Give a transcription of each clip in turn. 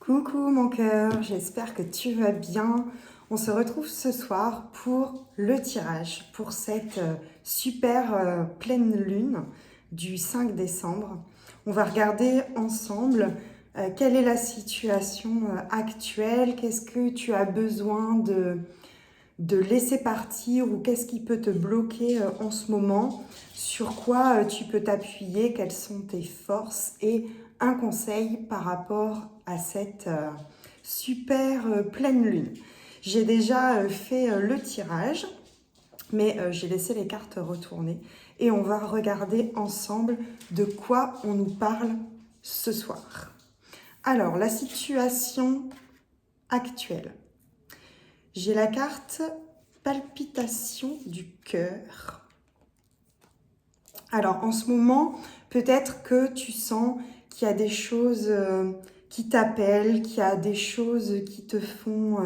Coucou mon cœur, j'espère que tu vas bien. On se retrouve ce soir pour le tirage, pour cette super pleine lune du 5 décembre. On va regarder ensemble quelle est la situation actuelle, qu'est-ce que tu as besoin de laisser partir ou qu'est-ce qui peut te bloquer en ce moment, sur quoi tu peux t'appuyer, quelles sont tes forces et un conseil par rapport à cette super pleine lune. J'ai déjà fait le tirage, mais j'ai laissé les cartes retourner et on va regarder ensemble de quoi on nous parle ce soir. Alors, la situation actuelle. J'ai la carte palpitation du cœur. Alors, en ce moment, peut-être que tu sens qu'il y a des choses qui t'appellent, qu'il y a des choses qui te font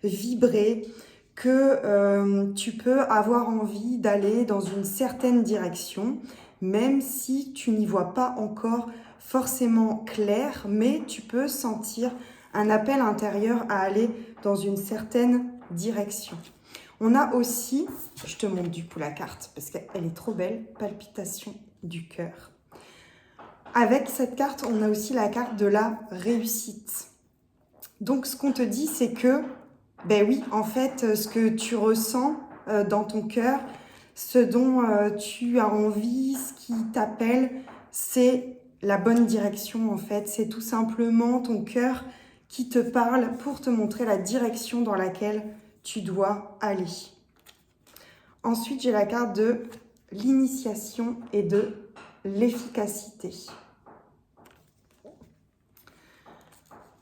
vibrer, que tu peux avoir envie d'aller dans une certaine direction, même si tu n'y vois pas encore forcément clair, mais tu peux sentir un appel intérieur à aller dans une certaine direction. On a aussi, je te montre du coup la carte parce qu'elle est trop belle, palpitation du cœur. Avec cette carte, on a aussi la carte de la réussite. Donc ce qu'on te dit, c'est que, ben oui, en fait, ce que tu ressens dans ton cœur, ce dont tu as envie, ce qui t'appelle, c'est la bonne direction en fait. C'est tout simplement ton cœur qui te parle pour te montrer la direction dans laquelle tu dois aller. Ensuite, j'ai la carte de l'initiation et de l'efficacité.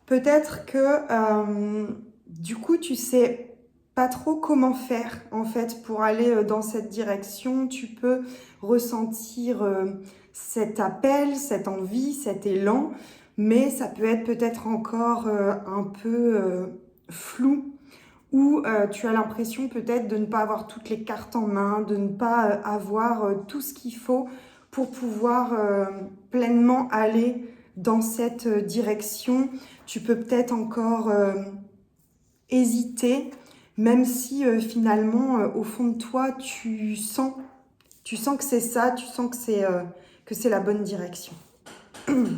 Peut-être que du coup, tu sais pas trop comment faire en fait pour aller dans cette direction. Tu peux ressentir cet appel, cette envie, cet élan, mais ça peut être peut-être encore un peu flou ou tu as l'impression peut-être de ne pas avoir toutes les cartes en main, de ne pas avoir tout ce qu'il faut pour pouvoir pleinement aller dans cette direction. Tu peux peut-être encore hésiter, même si finalement, au fond de toi, tu sens que c'est ça, tu sens que c'est la bonne direction. Je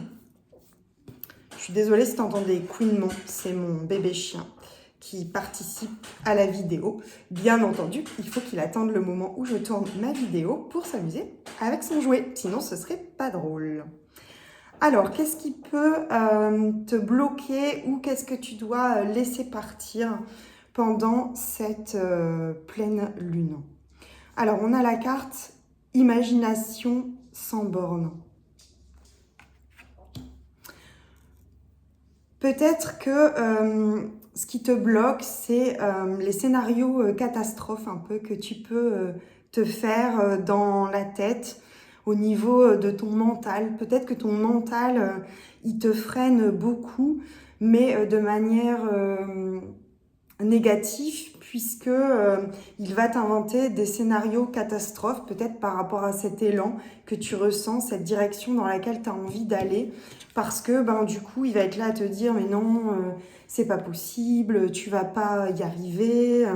suis désolée si tu entends des couinements, c'est mon bébé chien qui participe à la vidéo. Bien entendu, il faut qu'il attende le moment où je tourne ma vidéo pour s'amuser avec son jouet, sinon ce serait pas drôle. Alors, qu'est-ce qui peut te bloquer ou qu'est-ce que tu dois laisser partir pendant cette pleine lune? Alors, on a la carte imagination sans borne. Peut-être que ce qui te bloque, c'est les scénarios catastrophes un peu que tu peux te faire dans la tête au niveau de ton mental. Peut-être que ton mental, il te freine beaucoup, mais de manière négative, puisque il va t'inventer des scénarios catastrophes, peut-être par rapport à cet élan que tu ressens, cette direction dans laquelle tu as envie d'aller, parce que du coup, il va être là à te dire, mais non, c'est pas possible, tu vas pas y arriver,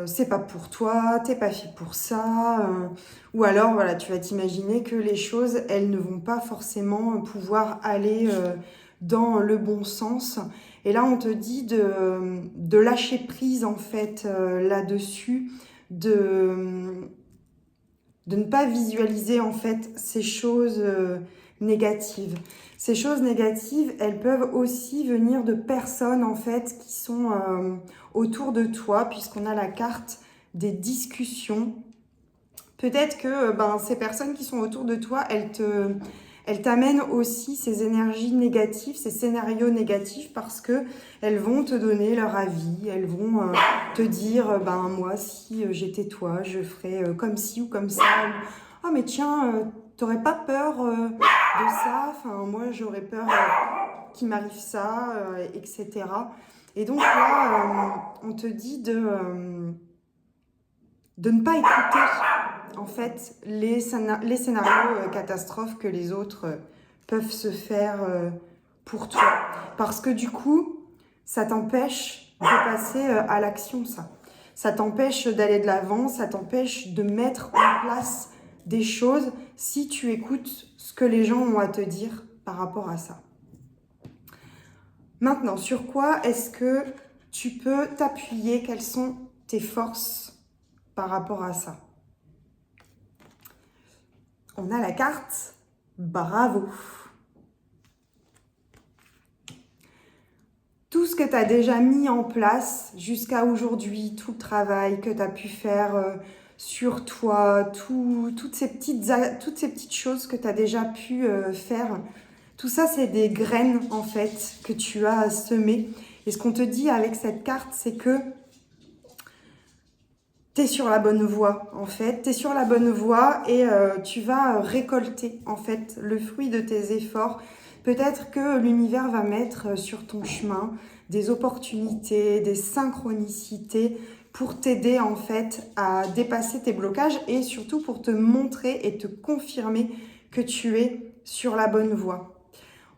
c'est pas pour toi, t'es pas fait pour ça, ou alors voilà, tu vas t'imaginer que les choses, elles ne vont pas forcément pouvoir aller dans le bon sens. Et là, on te dit de lâcher prise en fait là-dessus, de ne pas visualiser en fait ces choses négatives. Ces choses négatives, elles peuvent aussi venir de personnes en fait qui sont autour de toi, puisqu'on a la carte des discussions. Peut-être que ces personnes qui sont autour de toi, elles t'amènent aussi ces énergies négatives, ces scénarios négatifs, parce que elles vont te donner leur avis, elles vont te dire, moi, si j'étais toi, je ferais comme ci ou comme ça. Oh mais tiens, t'aurais pas peur de ça? Enfin, moi, j'aurais peur qu'il m'arrive ça, etc. Et donc là, on te dit de ne pas écouter en fait les scénarios catastrophes que les autres peuvent se faire pour toi. Parce que du coup, ça t'empêche de passer à l'action, ça. Ça t'empêche d'aller de l'avant, ça t'empêche de mettre en place des choses si tu écoutes ce que les gens ont à te dire par rapport à ça. Maintenant, sur quoi est-ce que tu peux t'appuyer? Quelles sont tes forces par rapport à ça? On a la carte Bravo. Tout ce que tu as déjà mis en place jusqu'à aujourd'hui, tout le travail que tu as pu faire sur toi, toutes ces petites choses que tu as déjà pu faire, tout ça, c'est des graines, en fait, que tu as semées. Et ce qu'on te dit avec cette carte, c'est que tu es sur la bonne voie, en fait. Tu es sur la bonne voie et tu vas récolter, en fait, le fruit de tes efforts. Peut-être que l'univers va mettre sur ton chemin des opportunités, des synchronicités pour t'aider, en fait, à dépasser tes blocages et surtout pour te montrer et te confirmer que tu es sur la bonne voie.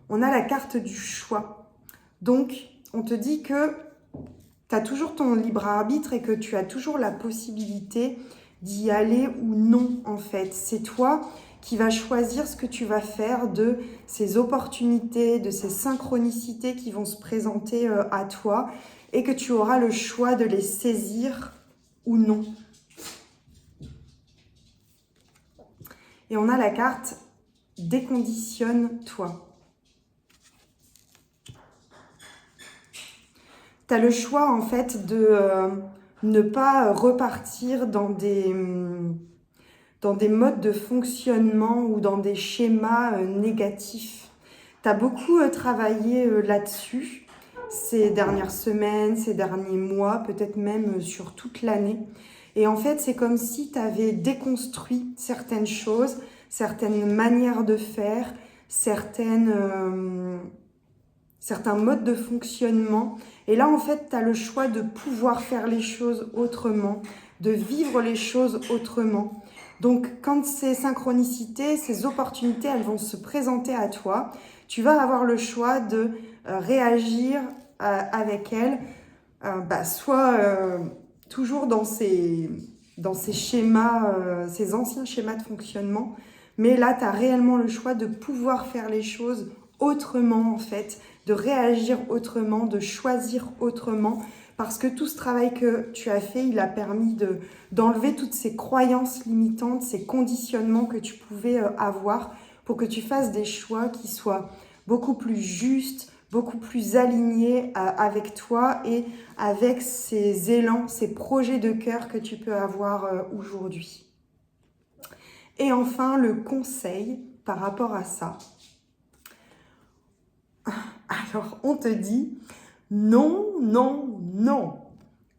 On a la carte du choix. Donc, on te dit que tu as toujours ton libre arbitre et que tu as toujours la possibilité d'y aller ou non, en fait. C'est toi qui vas choisir ce que tu vas faire de ces opportunités, de ces synchronicités qui vont se présenter à toi et que tu auras le choix de les saisir ou non. Et on a la carte Déconditionne-toi. Tu as le choix, en fait, de ne pas repartir dans des modes de fonctionnement ou dans des schémas négatifs. Tu as beaucoup travaillé là-dessus ces dernières semaines, ces derniers mois, peut-être même sur toute l'année. Et en fait, c'est comme si tu avais déconstruit certaines choses, certaines manières de faire, certains modes de fonctionnement. Et là, en fait, tu as le choix de pouvoir faire les choses autrement, de vivre les choses autrement. Donc, quand ces synchronicités, ces opportunités, elles vont se présenter à toi, tu vas avoir le choix de réagir avec elles, soit toujours dans ces schémas, ces anciens schémas de fonctionnement, mais là, tu as réellement le choix de pouvoir faire les choses autrement, en fait, de réagir autrement, de choisir autrement, parce que tout ce travail que tu as fait, il a permis d'enlever toutes ces croyances limitantes, ces conditionnements que tu pouvais avoir pour que tu fasses des choix qui soient beaucoup plus justes, beaucoup plus alignés avec toi et avec ces élans, ces projets de cœur que tu peux avoir aujourd'hui. Et enfin, le conseil par rapport à ça. Alors, on te dit non, non, non.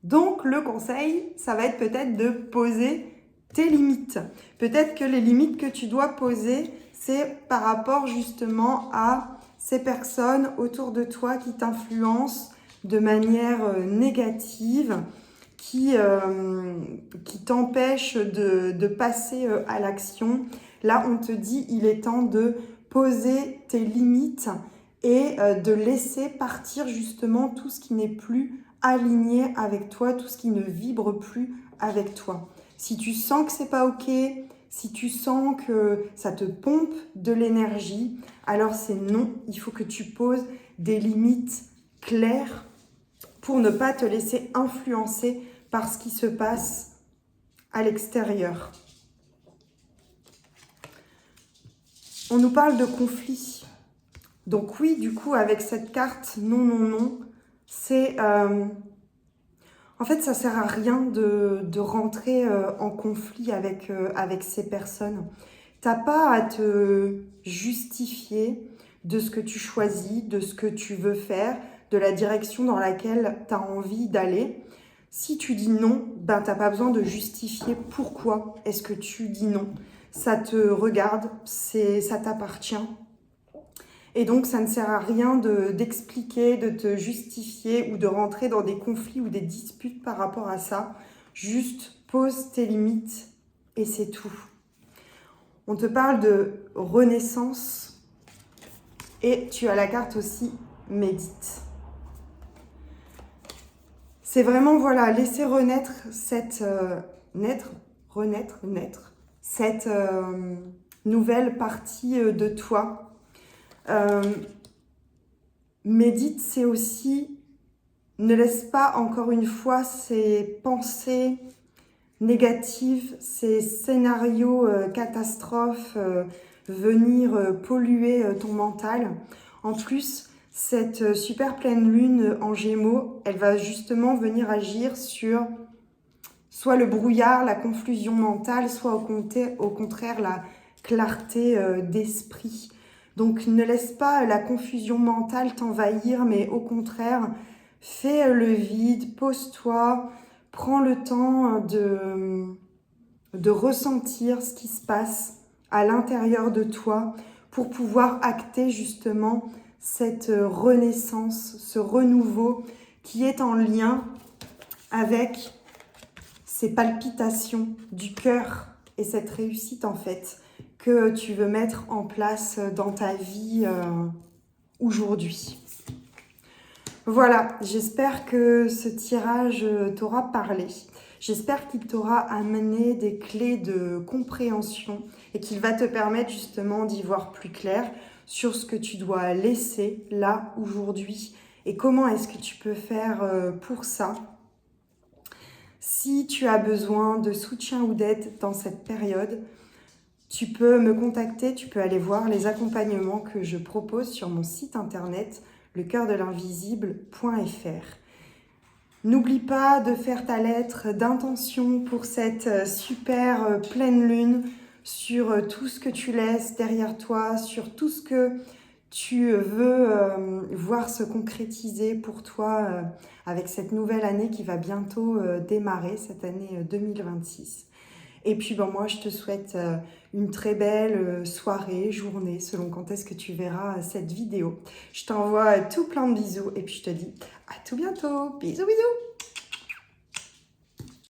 Donc, le conseil, ça va être peut-être de poser tes limites. Peut-être que les limites que tu dois poser, c'est par rapport justement à ces personnes autour de toi qui t'influencent de manière négative, qui t'empêchent de passer à l'action. Là, on te dit, il est temps de poser tes limites et de laisser partir justement tout ce qui n'est plus aligné avec toi, tout ce qui ne vibre plus avec toi. Si tu sens que c'est pas ok, si tu sens que ça te pompe de l'énergie, alors c'est non, il faut que tu poses des limites claires pour ne pas te laisser influencer par ce qui se passe à l'extérieur. On nous parle de conflit. Donc oui, du coup, avec cette carte non, non, non, c'est... en fait, ça sert à rien de rentrer en conflit avec ces personnes. T'as pas à te justifier de ce que tu choisis, de ce que tu veux faire, de la direction dans laquelle tu as envie d'aller. Si tu dis non, ben t'as pas besoin de justifier pourquoi est-ce que tu dis non. Ça te regarde, ça t'appartient. Et donc, ça ne sert à rien d'expliquer, de te justifier ou de rentrer dans des conflits ou des disputes par rapport à ça. Juste pose tes limites et c'est tout. On te parle de renaissance. Et tu as la carte aussi médite. C'est vraiment, voilà, laisser renaître cette... naître, cette nouvelle partie de toi. Médite, c'est aussi... Ne laisse pas, encore une fois, ces pensées négatives, ces scénarios catastrophes venir polluer ton mental. En plus, cette super pleine lune en Gémeaux, elle va justement venir agir sur soit le brouillard, la confusion mentale, soit au contraire la clarté d'esprit. Donc ne laisse pas la confusion mentale t'envahir, mais au contraire, fais le vide, pose-toi, prends le temps de ressentir ce qui se passe à l'intérieur de toi pour pouvoir acter justement cette renaissance, ce renouveau qui est en lien avec ces palpitations du cœur et cette réussite en fait que tu veux mettre en place dans ta vie aujourd'hui. Voilà, j'espère que ce tirage t'aura parlé. J'espère qu'il t'aura amené des clés de compréhension et qu'il va te permettre justement d'y voir plus clair sur ce que tu dois laisser là, aujourd'hui, et comment est-ce que tu peux faire pour ça. Si tu as besoin de soutien ou d'aide dans cette période, tu peux me contacter, tu peux aller voir les accompagnements que je propose sur mon site internet lecoeurdelinvisible.fr. N'oublie pas de faire ta lettre d'intention pour cette super pleine lune sur tout ce que tu laisses derrière toi, sur tout ce que tu veux voir se concrétiser pour toi avec cette nouvelle année qui va bientôt démarrer, cette année 2026. Et puis moi, je te souhaite une très belle soirée, journée, selon quand est-ce que tu verras cette vidéo. Je t'envoie tout plein de bisous et puis je te dis à tout bientôt. Bisous, bisous!